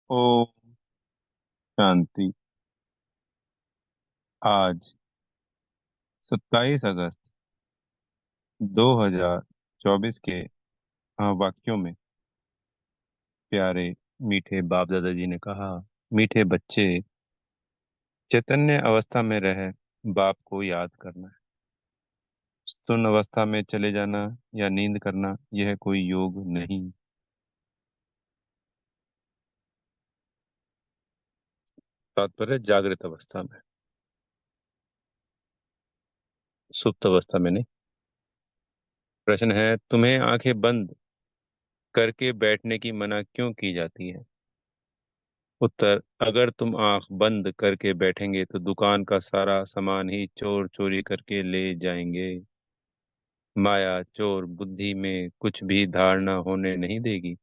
ओम शांति। आज 27 अगस्त 2024 के वाक्यों में प्यारे मीठे बाप दादाजी ने कहा, मीठे बच्चे, चैतन्य अवस्था में रह बाप को याद करना है। सुन अवस्था में चले जाना या नींद करना यह कोई योग नहीं। तात्पर्य जागृत अवस्था में, सुप्त अवस्था में नहीं। प्रश्न है, तुम्हें आंखें बंद करके बैठने की मना क्यों की जाती है? उत्तर, अगर तुम आंख बंद करके बैठेंगे तो दुकान का सारा सामान ही चोर चोरी करके ले जाएंगे। माया चोर बुद्धि में कुछ भी धारणा होने नहीं देगी।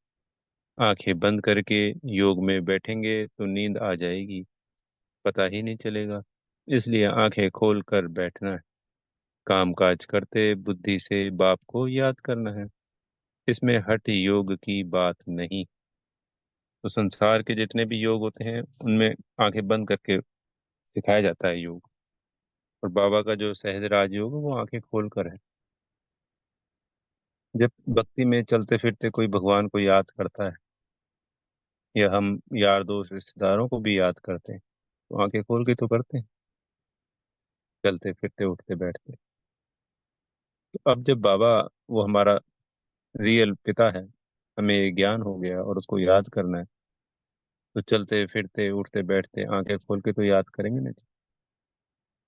आंखें बंद करके योग में बैठेंगे तो नींद आ जाएगी, पता ही नहीं चलेगा। इसलिए आंखें खोल कर बैठना है। काम काज करते बुद्धि से बाप को याद करना है। इसमें हठ योग की बात नहीं। तो संसार के जितने भी योग होते हैं उनमें आंखें बंद करके सिखाया जाता है योग। और बाबा का जो सहज राजयोग है वो आंखें खोल कर है। जब भक्ति में चलते फिरते कोई भगवान को याद करता है, या हम यार दोस्त रिश्तेदारों को भी याद करते हैं, तो आंखें खोल के तो करते हैं, चलते फिरते उठते बैठते। तो अब जब बाबा, वो हमारा रियल पिता है, हमें ये ज्ञान हो गया और उसको याद करना है, तो चलते फिरते उठते बैठते आंखें खोल के तो याद करेंगे ना।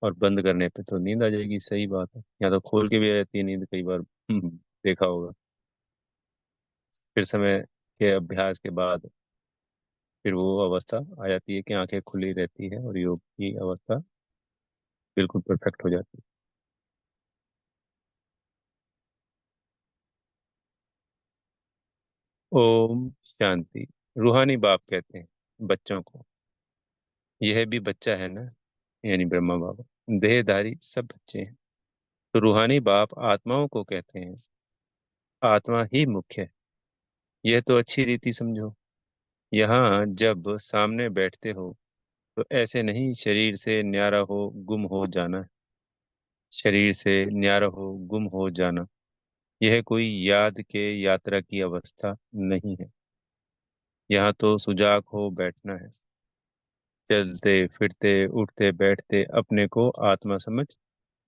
और बंद करने पे तो नींद आ जाएगी, सही बात है। या तो खोल के भी आ जाती है नींद कई बार। देखा होगा। फिर समय के अभ्यास के बाद फिर वो अवस्था आ जाती है कि आंखें खुली रहती है और योग की अवस्था बिल्कुल परफेक्ट हो जाती है। ओम शांति। रूहानी बाप कहते हैं बच्चों को, यह भी बच्चा है ना, यानी ब्रह्मा बाबा। देहधारी सब बच्चे हैं। तो रूहानी बाप आत्माओं को कहते हैं, आत्मा ही मुख्य है। यह तो अच्छी रीति समझो। यहाँ जब सामने बैठते हो तो ऐसे नहीं शरीर से न्यारा हो गुम हो जाना। शरीर से न्यारा हो गुम हो जाना यह कोई याद के यात्रा की अवस्था नहीं है। यहाँ तो सुजाग हो बैठना है। चलते फिरते उठते बैठते अपने को आत्मा समझ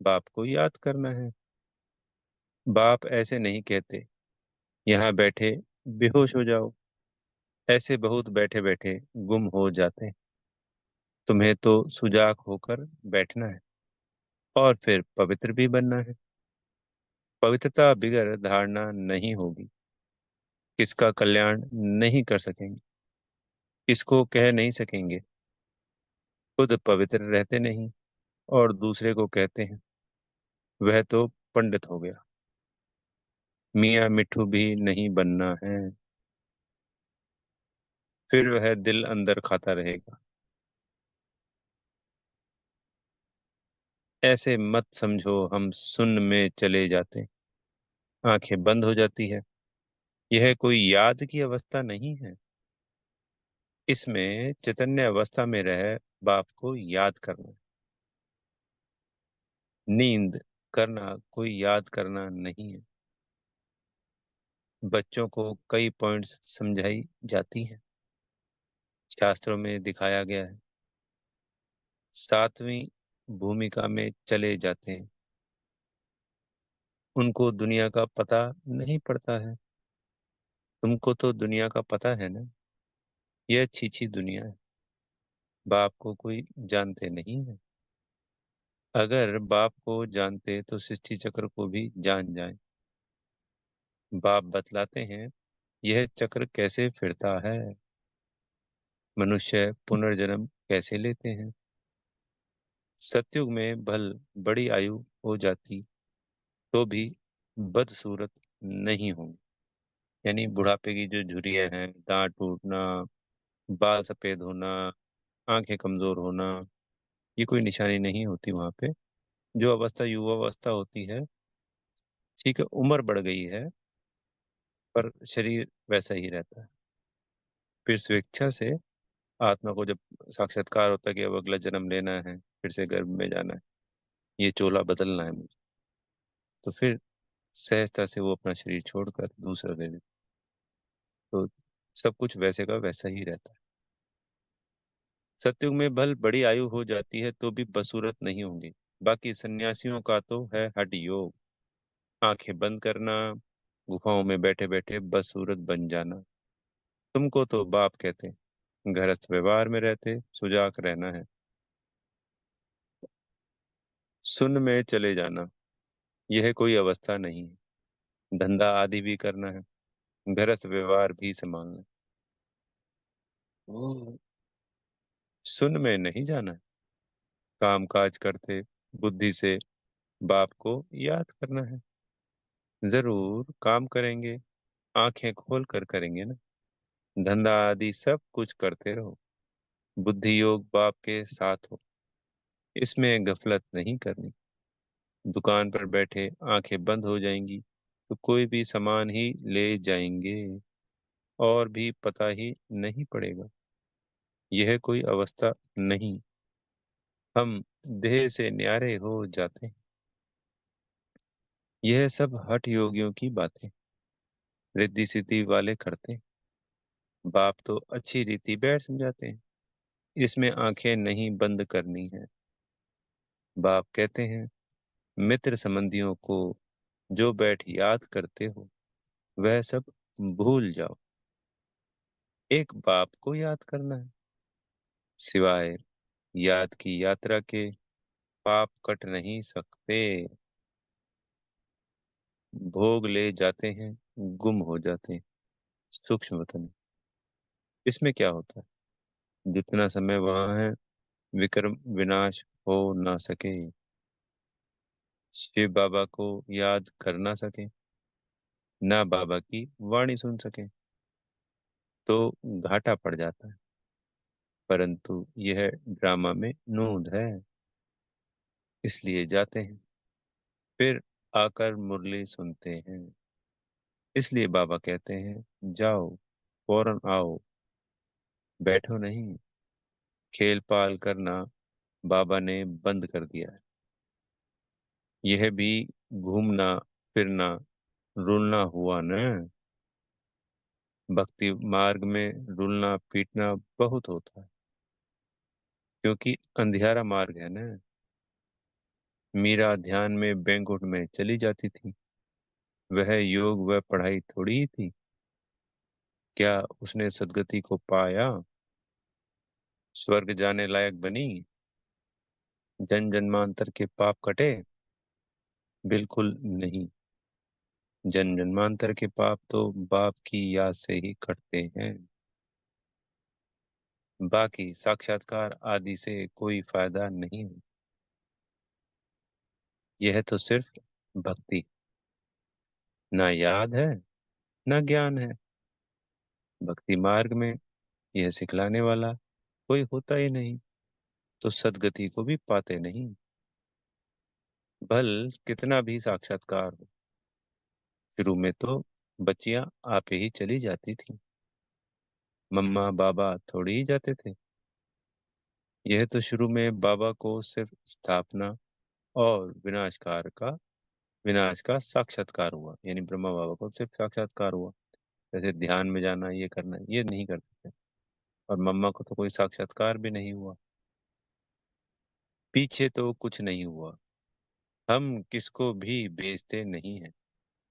बाप को याद करना है। बाप ऐसे नहीं कहते, यहाँ बैठे बेहोश हो जाओ। ऐसे बहुत बैठे बैठे गुम हो जाते हैं। तुम्हें तो सुजाग होकर बैठना है और फिर पवित्र भी बनना है। पवित्रता बिगर धारणा नहीं होगी। किसका कल्याण नहीं कर सकेंगे, किसको कह नहीं सकेंगे। खुद पवित्र रहते नहीं और दूसरे को कहते हैं, वह तो पंडित हो गया। मियाँ मिट्ठू भी नहीं बनना है, फिर वह दिल अंदर खाता रहेगा। ऐसे मत समझो हम सुन्न में चले जाते, आंखें बंद हो जाती है। यह कोई याद की अवस्था नहीं है। इसमें चैतन्य अवस्था में रह बाप को याद करना। नींद करना कोई याद करना नहीं है। बच्चों को कई पॉइंट्स समझाई जाती है, शास्त्रों में दिखाया गया है। सातवीं भूमिका में चले जाते हैं। उनको दुनिया का पता नहीं पड़ता है। तुमको तो दुनिया का पता है ना। यह अच्छी अच्छी दुनिया है। बाप को कोई जानते नहीं है। अगर बाप को जानते तो सृष्टि चक्र को भी जान जाए। बाप बतलाते हैं यह चक्र कैसे फिरता है, मनुष्य पुनर्जन्म कैसे लेते हैं। सतयुग में भल बड़ी आयु हो जाती तो भी बदसूरत नहीं होंगे। यानी बुढ़ापे की जो झुर्रियां हैं, दांत टूटना, बाल सफेद होना, आंखें कमजोर होना, ये कोई निशानी नहीं होती वहां पे। जो अवस्था युवा अवस्था होती है, ठीक है, उम्र बढ़ गई है पर शरीर वैसा ही रहता है। फिर स्वेच्छा से आत्मा को जब साक्षात्कार होता है कि अब अगला जन्म लेना है, फिर से गर्भ में जाना है, ये चोला बदलना है मुझे, तो फिर सहजता से वो अपना शरीर छोड़कर दूसरा ले लेते। तो सब कुछ वैसे का वैसा ही रहता है। सतयुग में भल बड़ी आयु हो जाती है तो भी बसूरत नहीं होंगे। बाकी सन्यासियों का तो है हठ योग, आंखें बंद करना, गुफाओं में बैठे बैठे बसूरत बन जाना। तुमको तो बाप कहते, गृहस्थ व्यवहार में रहते सुजाग रहना है। सुन में चले जाना, यह कोई अवस्था नहीं है। धंधा आदि भी करना है, गृहस्थ व्यवहार भी संभालना है। ओ, सुन में नहीं जाना है, काम काज करते बुद्धि से बाप को याद करना है। जरूर काम करेंगे, आंखें खोल कर करेंगे ना। धंधा आदि सब कुछ करते रहो, बुद्धि योग बाप के साथ हो, इसमें गफलत नहीं करनी। दुकान पर बैठे आंखें बंद हो जाएंगी तो कोई भी सामान ही ले जाएंगे और भी पता ही नहीं पड़ेगा। यह कोई अवस्था नहीं, हम देह से न्यारे हो जाते हैं। यह सब हठ योगियों की बातें रिद्धि सिद्धि वाले करते हैं। बाप तो अच्छी रीति बैठ समझाते हैं, इसमें आंखें नहीं बंद करनी है। बाप कहते हैं, मित्र संबंधियों को जो बैठ याद करते हो वह सब भूल जाओ, एक बाप को याद करना है। सिवाय याद की यात्रा के पाप कट नहीं सकते। भोग ले जाते हैं, गुम हो जाते हैं, सूक्ष्म वतन। इसमें क्या होता है, जितना समय वहां है विक्रम विनाश हो ना सके। शिव बाबा को याद कर ना सके, ना बाबा की वाणी सुन सके, तो घाटा पड़ जाता है। परंतु यह ड्रामा में नूंद है, इसलिए जाते हैं, फिर आकर मुरली सुनते हैं। इसलिए बाबा कहते हैं, जाओ फौरन आओ, बैठो नहीं। खेल पाल करना बाबा ने बंद कर दिया है। यह भी घूमना फिरना रुलना हुआ न। भक्ति मार्ग में रुलना पीटना बहुत होता है, क्योंकि अंधियारा मार्ग है ना। मीरा ध्यान में बैंकुट में चली जाती थी, वह योग व पढ़ाई थोड़ी ही थी। क्या उसने सदगति को पाया, स्वर्ग जाने लायक बनी, जन जन्मांतर के पाप कटे? बिल्कुल नहीं। जन जन्मांतर के पाप तो बाप की याद से ही कटते हैं। बाकी साक्षात्कार आदि से कोई फायदा नहीं है। यह तो सिर्फ भक्ति, ना याद है ना ज्ञान है। भक्ति मार्ग में यह सिखलाने वाला कोई होता ही नहीं, तो सदगति को भी पाते नहीं। भल कितना भी साक्षात्कार हो, शुरू में तो बच्चियां आपे ही चली जाती थी, मम्मा बाबा थोड़ी ही जाते थे। यह तो शुरू में बाबा को सिर्फ स्थापना और विनाश का साक्षात्कार हुआ, यानी ब्रह्मा बाबा को सिर्फ साक्षात्कार हुआ। जैसे ध्यान में जाना, ये करना, ये नहीं करते थे। और मम्मा को तो कोई साक्षात्कार भी नहीं हुआ। पीछे तो कुछ नहीं हुआ, हम किसको भी बेचते नहीं हैं।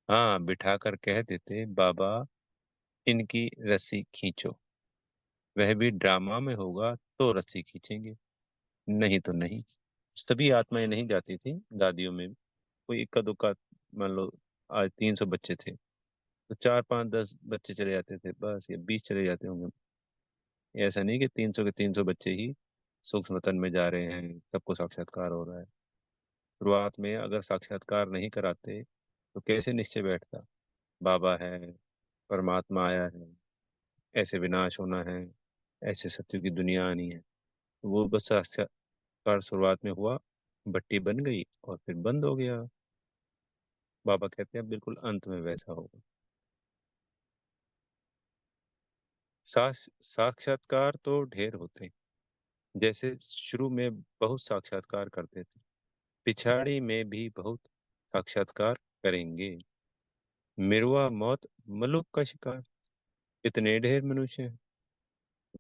हाँ, बिठाकर कह देते, बाबा इनकी रस्सी खींचो। वह भी ड्रामा में होगा तो रस्सी खींचेंगे, नहीं तो नहीं। तभी आत्माएं नहीं जाती थी दादियों में भी। कोई इक्का दुक्का, मान लो आज 300 बच्चे थे तो 4 5 10 बच्चे चले जाते थे बस, या 20 चले जाते होंगे। ऐसा नहीं कि 300 के 300 बच्चे ही सूक्ष्म तन में जा रहे हैं, सबको साक्षात्कार हो रहा है। शुरुआत में अगर साक्षात्कार नहीं कराते तो कैसे निश्चय बैठता, बाबा है, परमात्मा आया है, ऐसे विनाश होना है, ऐसे सत्य की दुनिया आनी है। तो वो बस साक्षात्कार शुरुआत में हुआ, भट्टी बन गई और फिर बंद हो गया। बाबा कहते हैं बिल्कुल अंत में वैसा होगा। साक्षात्कार तो ढेर होते हैं। जैसे शुरू में बहुत साक्षात्कार करते थे, पिछाड़ी में भी बहुत साक्षात्कार करेंगे। मिर्वा मौत, मलुक का शिकार, इतने ढेर मनुष्य हैं,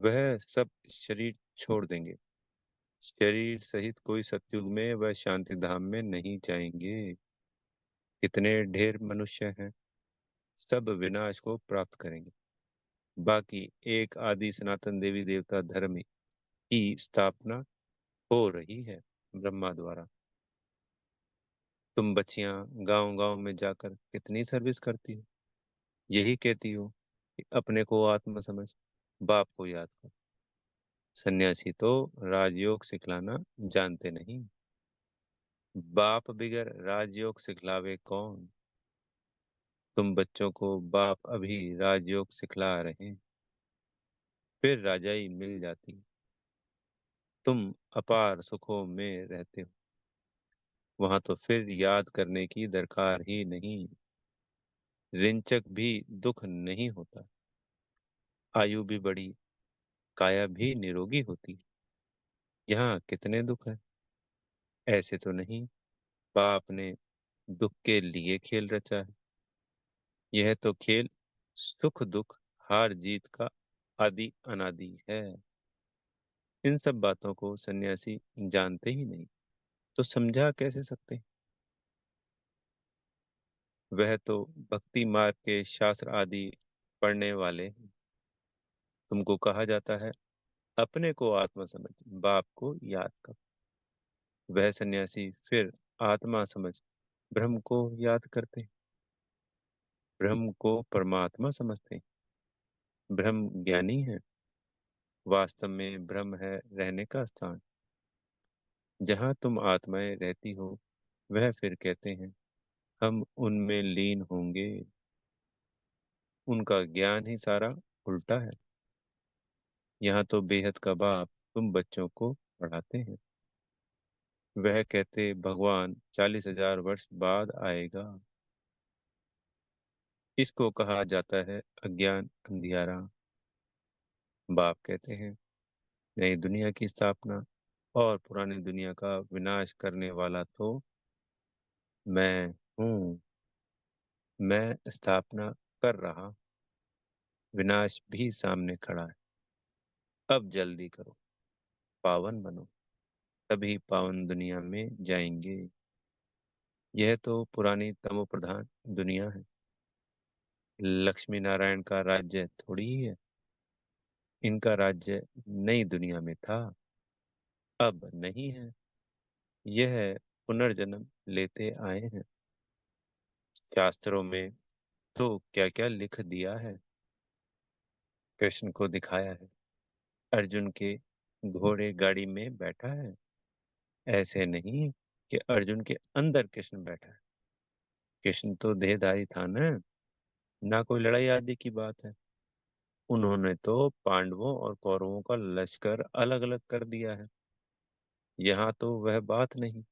वह सब शरीर छोड़ देंगे। शरीर सहित कोई सतयुग में वह शांति धाम में नहीं जाएंगे। कितने ढेर मनुष्य हैं, सब विनाश को प्राप्त करेंगे। बाकी एक आदि सनातन देवी देवता धर्म की स्थापना हो रही है ब्रह्मा द्वारा। तुम बच्चियां गांव गांव में जाकर कितनी सर्विस करती हो, यही कहती हो कि अपने को आत्मा समझ, बाप को याद कर। सन्यासी तो राजयोग सिखलाना जानते नहीं। बाप बिगर राजयोग सिखलावे कौन। तुम बच्चों को बाप अभी राजयोग सिखला रहे हैं, फिर राजाई मिल जाती। तुम अपार सुखों में रहते हो, वहां तो फिर याद करने की दरकार ही नहीं। रिंचक भी दुख नहीं होता, आयु भी बड़ी, काया भी निरोगी होती। यहाँ कितने दुख है, ऐसे तो नहीं। बाप ने दुख के लिए खेल रचा है। यह तो खेल सुख दुख हार जीत का आदि अनादि है। इन सब बातों को सन्यासी जानते ही नहीं, तो समझा कैसे सकते हैं? वह तो भक्ति मार्ग के शास्त्र आदि पढ़ने वाले हैं। तुमको कहा जाता है अपने को आत्मा समझ, बाप को याद कर। वह सन्यासी फिर आत्मा समझ ब्रह्म को याद करते हैं, ब्रह्म को परमात्मा समझते हैं। ब्रह्म ज्ञानी है, वास्तव में ब्रह्म है रहने का स्थान। जहाँ तुम आत्माएं रहती हो, वह फिर कहते हैं हम उनमें लीन होंगे। उनका ज्ञान ही सारा उल्टा है। यहाँ तो बेहद का बाप तुम बच्चों को पढ़ाते हैं। वह कहते भगवान 40,000 वर्ष बाद आएगा। इसको कहा जाता है अज्ञान अंधियारा। बाप कहते हैं नई दुनिया की स्थापना और पुरानी दुनिया का विनाश करने वाला तो मैं हूँ। मैं स्थापना कर रहा, विनाश भी सामने खड़ा है। अब जल्दी करो, पावन बनो, तभी पावन दुनिया में जाएंगे। यह तो पुरानी तमो प्रधान दुनिया है, लक्ष्मी नारायण का राज्य थोड़ी ही है। इनका राज्य नई दुनिया में था, अब नहीं है। यह पुनर्जन्म लेते आए हैं। शास्त्रों में तो क्या क्या लिख दिया है, कृष्ण को दिखाया है। अर्जुन के घोड़े गाड़ी में बैठा है। ऐसे नहीं कि अर्जुन के अंदर कृष्ण बैठा है। कृष्ण तो देहधारी था ना, ना कोई लड़ाई आदि की बात है। उन्होंने तो पांडवों और कौरवों का लश्कर अलग अलग कर दिया है। यहाँ तो वह बात नहीं।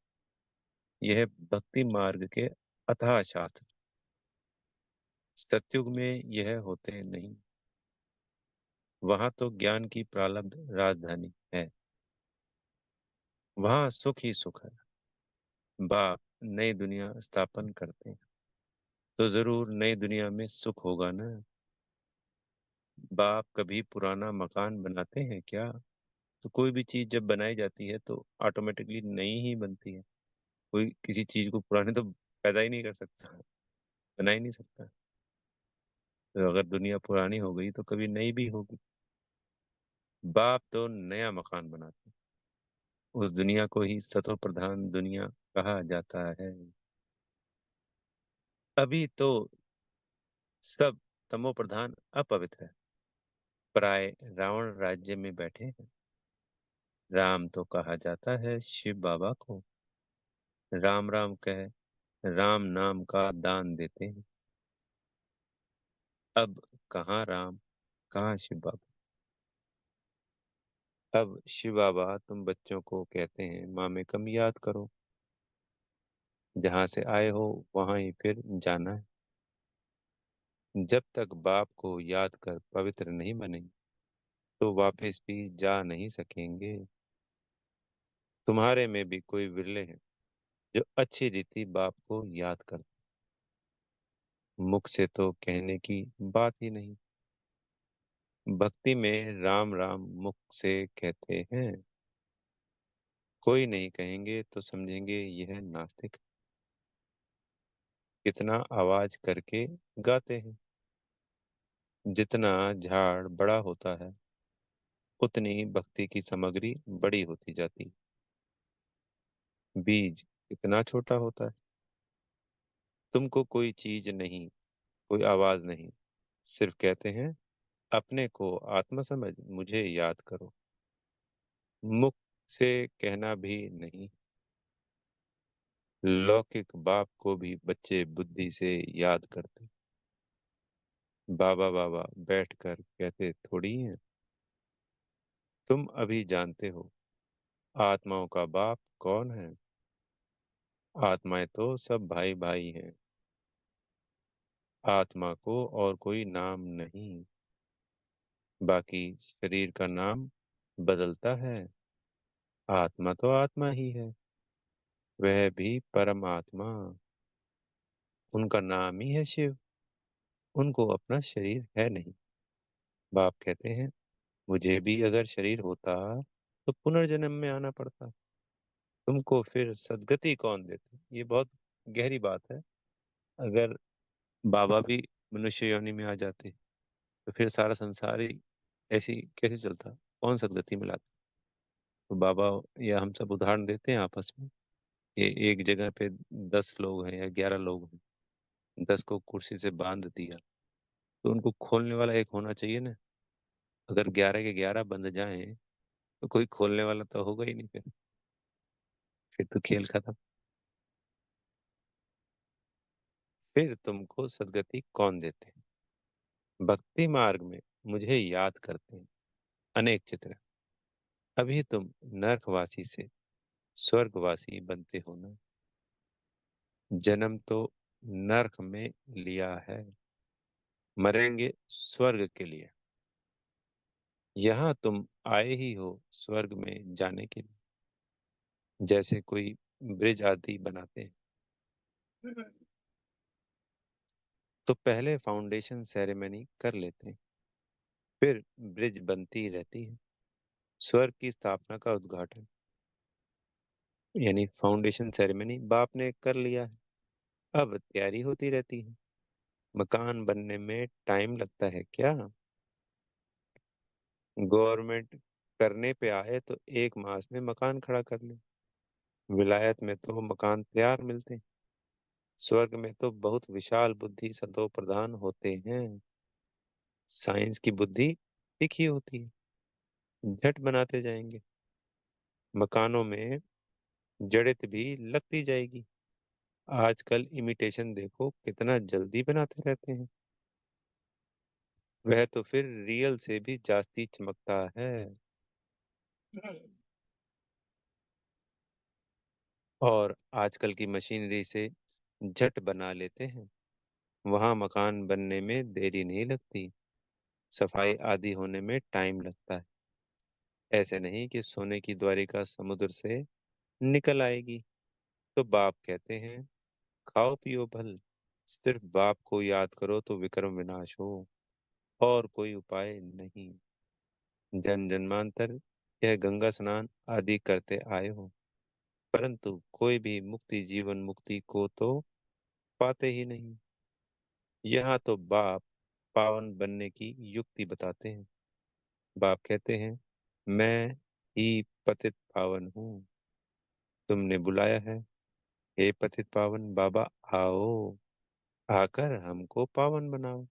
यह भक्ति मार्ग के अथाह शास्त्र। सतयुग में यह होते नहीं। वहां तो ज्ञान की प्रारब्ध राजधानी है, वहां सुख ही सुख है। बाप नई दुनिया स्थापन करते हैं, तो जरूर नई दुनिया में सुख होगा ना। बाप कभी पुराना मकान बनाते हैं क्या? तो कोई भी चीज जब बनाई जाती है तो ऑटोमेटिकली नई ही बनती है। कोई किसी चीज को पुराने तो पैदा ही नहीं कर सकता, बना ही नहीं सकता। तो अगर दुनिया पुरानी हो गई तो कभी नई भी होगी। बाप तो नया मकान बनाते हैं। उस दुनिया को ही सतो प्रधान दुनिया कहा जाता है। अभी तो सब तमो प्रधान अपवित्र है, प्राय रावण राज्य में बैठे हैं। राम तो कहा जाता है शिव बाबा को। राम राम कह राम नाम का दान देते हैं। अब कहाँ राम, कहाँ शिव बाबा। अब शिव बाबा तुम बच्चों को कहते हैं माँ में कम याद करो, जहां से आए हो वहां ही फिर जाना है। जब तक बाप को याद कर पवित्र नहीं बनेंगे, तो वापस भी जा नहीं सकेंगे। तुम्हारे में भी कोई विरले हैं जो अच्छी रीति बाप को याद करते। मुख से तो कहने की बात ही नहीं। भक्ति में राम राम मुख से कहते हैं। कोई नहीं कहेंगे तो समझेंगे यह नास्तिक। कितना आवाज करके गाते हैं। जितना झाड़ बड़ा होता है उतनी भक्ति की सामग्री बड़ी होती जाती। बीज कितना छोटा होता है। तुमको कोई चीज नहीं, कोई आवाज नहीं, सिर्फ कहते हैं अपने को आत्मा समझ मुझे याद करो। मुख से कहना भी नहीं। लौकिक बाप को भी बच्चे बुद्धि से याद करते। बाबा बाबा बैठकर कहते थोड़ी हैं। तुम अभी जानते हो आत्माओं का बाप कौन है। आत्माएं तो सब भाई भाई हैं। आत्मा को और कोई नाम नहीं। बाकी शरीर का नाम बदलता है। आत्मा तो आत्मा ही है। वह भी परमात्मा। उनका नाम ही है शिव। उनको अपना शरीर है नहीं। बाप कहते हैं मुझे भी अगर शरीर होता तो पुनर्जन्म में आना पड़ता। तुमको फिर सदगति कौन देते। ये बहुत गहरी बात है। अगर बाबा भी मनुष्य योनि में आ जाते तो फिर सारा संसार ही ऐसी कैसे चलता। कौन सदगति में लाता। तो बाबा या हम सब उदाहरण देते हैं आपस में। ये एक जगह पे 10 लोग हैं या 11 लोग हैं। 10 को कुर्सी से बांध दिया तो उनको खोलने वाला एक होना चाहिए ना। अगर 11 के 11 बंध जाएं तो कोई खोलने वाला तो होगा ही नहीं। फिर तो खेल खत्म। फिर तुमको सदगति कौन देते। भक्ति मार्ग में मुझे याद करते हैं अनेक चित्र। अभी तुम नरकवासी से स्वर्गवासी बनते हो ना। जन्म तो नरक में लिया है। मरेंगे स्वर्ग के लिए। यहाँ तुम आए ही हो स्वर्ग में जाने के लिए। जैसे कोई ब्रिज आदि बनाते हैं तो पहले फाउंडेशन सेरेमनी कर लेते हैं। फिर ब्रिज बनती रहती है। स्वर्ग की स्थापना का उद्घाटन यानी फाउंडेशन सेरेमनी बाप ने कर लिया है। अब तैयारी होती रहती है। मकान बनने में टाइम लगता है क्या। गवर्नमेंट करने पे आए तो 1 मास में मकान खड़ा कर ले। विलायत में तो मकान तैयार मिलते हैं। स्वर्ग में तो बहुत विशाल बुद्धि सदो प्रधान होते हैं। साइंस की बुद्धि तीखी होती है। झट बनाते जाएंगे। मकानों में जड़ित भी लगती जाएगी। आजकल इमिटेशन देखो कितना जल्दी बनाते रहते हैं। वह तो फिर रियल से भी जास्ती चमकता है। और आजकल की मशीनरी से झट बना लेते हैं। वहां मकान बनने में देरी नहीं लगती। सफाई आदि होने में टाइम लगता है। ऐसे नहीं कि सोने की द्वारिका समुद्र से निकल आएगी। तो बाप कहते हैं खाओ पियो भल। सिर्फ बाप को याद करो तो विक्रम विनाश हो। और कोई उपाय नहीं। जन जन्मांतर यह गंगा स्नान आदि करते आए हो परंतु कोई भी मुक्ति जीवन मुक्ति को तो पाते ही नहीं। यहाँ तो बाप पावन बनने की युक्ति बताते हैं। बाप कहते हैं मैं ही पतित पावन हूँ। तुमने बुलाया है हे पतित पावन बाबा आओ। आकर हमको पावन बनाओ।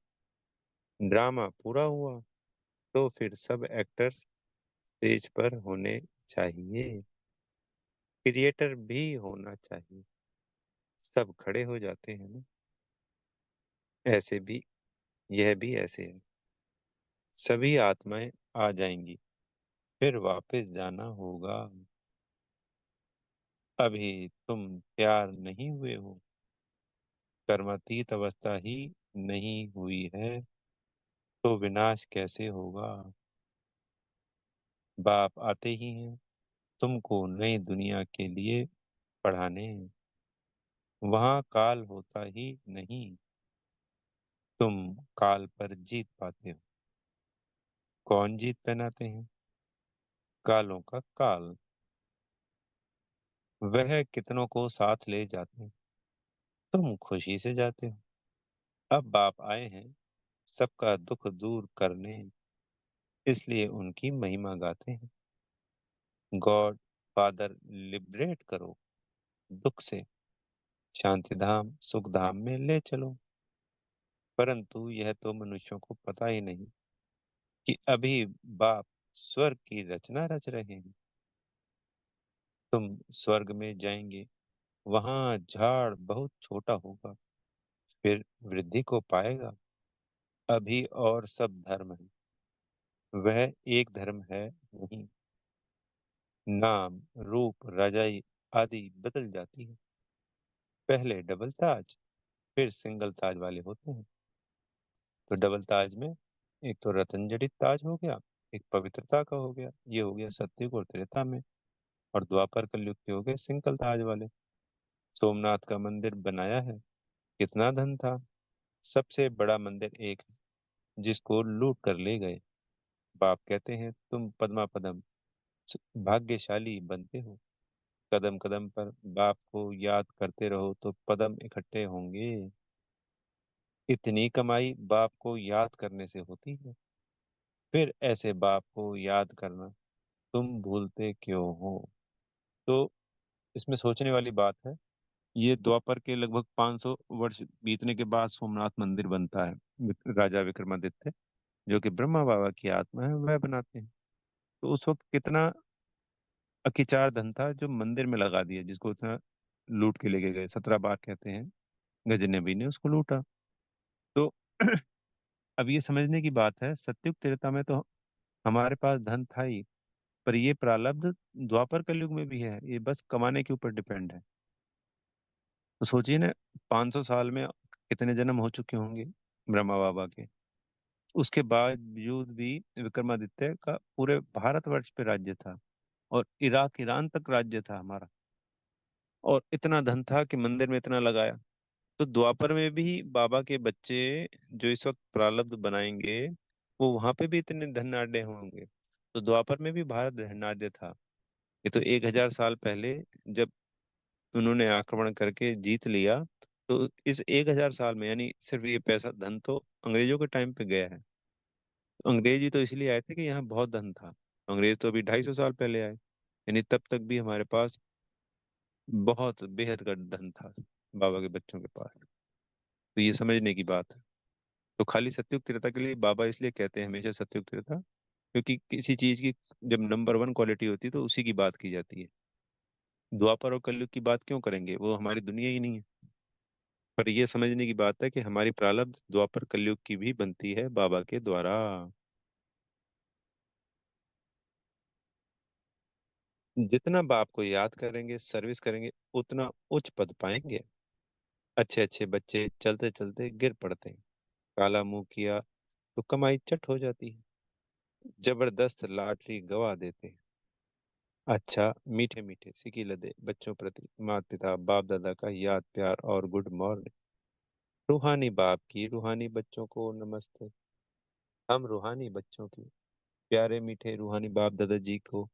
ड्रामा पूरा हुआ तो फिर सब एक्टर्स स्टेज पर होने चाहिए। क्रिएटर भी होना चाहिए। सब खड़े हो जाते हैं ना। ऐसे भी यह भी ऐसे है। सभी आत्माएं आ जाएंगी। फिर वापस जाना होगा। अभी तुम तैयार नहीं हुए हो। कर्मातीत अवस्था ही नहीं हुई है तो विनाश कैसे होगा। बाप आते ही हैं तुमको नई दुनिया के लिए पढ़ाने। वहां काल होता ही नहीं, तुम काल पर जीत पाते हो। कौन जीत पहनाते हैं? कालों का काल। वह कितनों को साथ ले जाते हैं, तुम खुशी से जाते हो। अब बाप आए हैं सबका दुख दूर करने, इसलिए उनकी महिमा गाते हैं। गॉड फादर लिबरेट करो दुख से, शांति धाम सुख धाम में ले चलो। परंतु यह तो मनुष्यों को पता ही नहीं कि अभी बाप स्वर्ग की रचना रच रहे हैं। तुम स्वर्ग में जाएंगे, वहां झाड़ बहुत छोटा होगा, फिर वृद्धि को पाएगा। अभी और सब धर्म है, वह एक धर्म है नहीं। नाम रूप रजाई आदि बदल जाती है। पहले डबल ताज, फिर सिंगल ताज वाले होते हैं। तो डबल ताज में एक तो रतन जड़ित ताज हो गया, एक पवित्रता का हो गया, ये हो गया सतयुग और त्रेता में। और द्वापर कलयुग के हो गए सिंगल ताज वाले। सोमनाथ का मंदिर बनाया है, कितना धन था। सबसे बड़ा मंदिर एक है, जिसको लूट कर ले गए। बाप कहते हैं तुम पद्मा पदम भाग्यशाली बनते हो। कदम कदम पर बाप को याद करते रहो तो पदम इकट्ठे होंगे। इतनी कमाई बाप को याद करने से होती है। फिर ऐसे बाप को याद करना तुम भूलते क्यों हो? तो इसमें सोचने वाली बात है। ये द्वापर के लगभग 500 वर्ष बीतने के बाद सोमनाथ मंदिर बनता है। राजा विक्रमादित्य, जो कि ब्रह्मा बाबा की आत्मा है, वह बनाते हैं। तो उस वक्त कितना अकिचार धन था जो मंदिर में लगा दिया, जिसको इतना लूट के लेके गए। 17 बार कहते हैं गजनबी ने उसको लूटा। तो अब ये समझने की बात है, सतयुग त्रेता में तो हमारे पास धन था ही, पर ये प्रारब्ध द्वापर कलयुग में भी है। ये बस कमाने के ऊपर डिपेंड है। तो सोचिए ना, 500 साल में कितने जन्म हो चुके होंगे ब्रह्मा बाबा के। उसके बावजूद भी विक्रमादित्य का पूरे भारतवर्ष पे राज्य था, और इराक ईरान तक राज्य था हमारा। और इतना धन था कि मंदिर में इतना लगाया। तो द्वापर में भी बाबा के बच्चे जो इस वक्त प्रारब्ध बनाएंगे, वो वहां पे भी इतने धनाढ्य होंगे। तो द्वापर में भी भारत धनाढ्य था। ये तो 1000 साल पहले जब उन्होंने आक्रमण करके जीत लिया, तो इस 1000 साल में यानी सिर्फ ये पैसा धन तो अंग्रेजों के टाइम पे गया है। तो अंग्रेज ही तो इसलिए आए थे कि यहाँ बहुत धन था। अंग्रेज तो अभी 250 साल पहले आए, यानी तब तक भी हमारे पास बहुत बेहद का धन था बाबा के बच्चों के पास। तो ये समझने की बात है। तो खाली सत्युग त्रेता के लिए बाबा इसलिए कहते हैं हमेशा सत्युग त्रेता, क्योंकि किसी चीज की जब नंबर वन क्वालिटी होती है तो उसी की बात की जाती है। द्वापर और कलयुग की बात क्यों करेंगे, वो हमारी दुनिया ही नहीं है। पर ये समझने की बात है कि हमारी प्रारब्ध द्वापर कलयुग की भी बनती है बाबा के द्वारा। जितना बाप को याद करेंगे, सर्विस करेंगे, उतना उच्च पद पाएंगे। अच्छे अच्छे बच्चे चलते चलते गिर पड़ते हैं, काला मुंह किया तो कमाई चट हो जाती है। जबरदस्त लॉटरी गवा देते हैं। अच्छा मीठे मीठे सिकी लदे बच्चों प्रति माता पिता बाप दादा का याद प्यार और गुड मॉर्निंग। रूहानी बाप की रूहानी बच्चों को नमस्ते। हम रूहानी बच्चों की प्यारे मीठे रूहानी बाप दादा जी को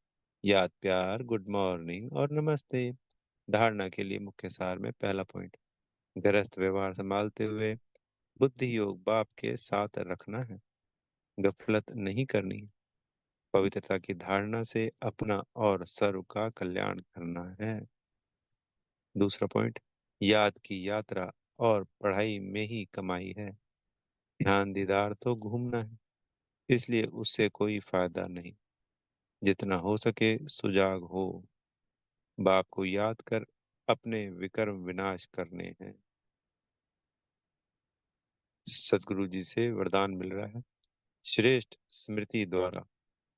याद प्यार गुड मॉर्निंग और नमस्ते। धारणा के लिए मुख्य सार में पहला पॉइंट, गृहस्थ व्यवहार संभालते हुए बुद्धि योग बाप के साथ रखना है, गफलत नहीं करनी है। पवित्रता की धारणा से अपना और सर्व का कल्याण करना है। दूसरा पॉइंट, याद की यात्रा और पढ़ाई में ही कमाई है। ध्यान दीदार तो घूमना है, इसलिए उससे कोई फायदा नहीं। जितना हो सके सुजाग हो, बाप को याद कर अपने विकर्म विनाश करने हैं। सदगुरु जी से वरदान मिल रहा है, श्रेष्ठ स्मृति द्वारा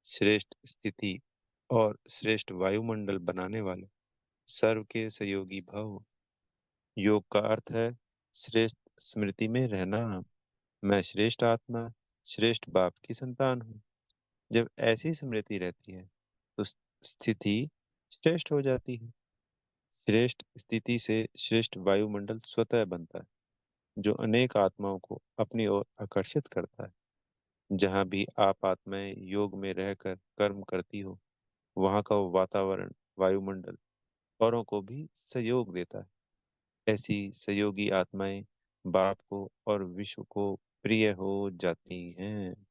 श्रेष्ठ स्थिति और श्रेष्ठ वायुमंडल बनाने वाले सर्व के सहयोगी भव। योग का अर्थ है श्रेष्ठ स्मृति में रहना। मैं श्रेष्ठ आत्मा, श्रेष्ठ बाप की संतान हूँ। जब ऐसी स्मृति रहती है तो स्थिति श्रेष्ठ हो जाती है। श्रेष्ठ स्थिति से श्रेष्ठ वायुमंडल स्वतः बनता है, जो अनेक आत्माओं को अपनी ओर आकर्षित करता है। जहाँ भी आप आत्माएं योग में रहकर कर्म करती हो, वहाँ का वातावरण, वायुमंडल औरों को भी सहयोग देता है। ऐसी सहयोगी आत्माएं बाप को और विश्व को प्रिय हो जाती हैं।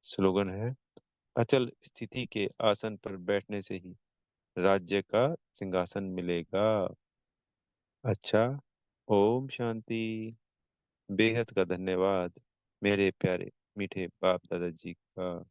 स्लोगन है, अचल स्थिति के आसन पर बैठने से ही राज्य का सिंहासन मिलेगा। अच्छा। ओम शांति। बेहद का धन्यवाद मेरे प्यारे मीठे बाप दादाजी का।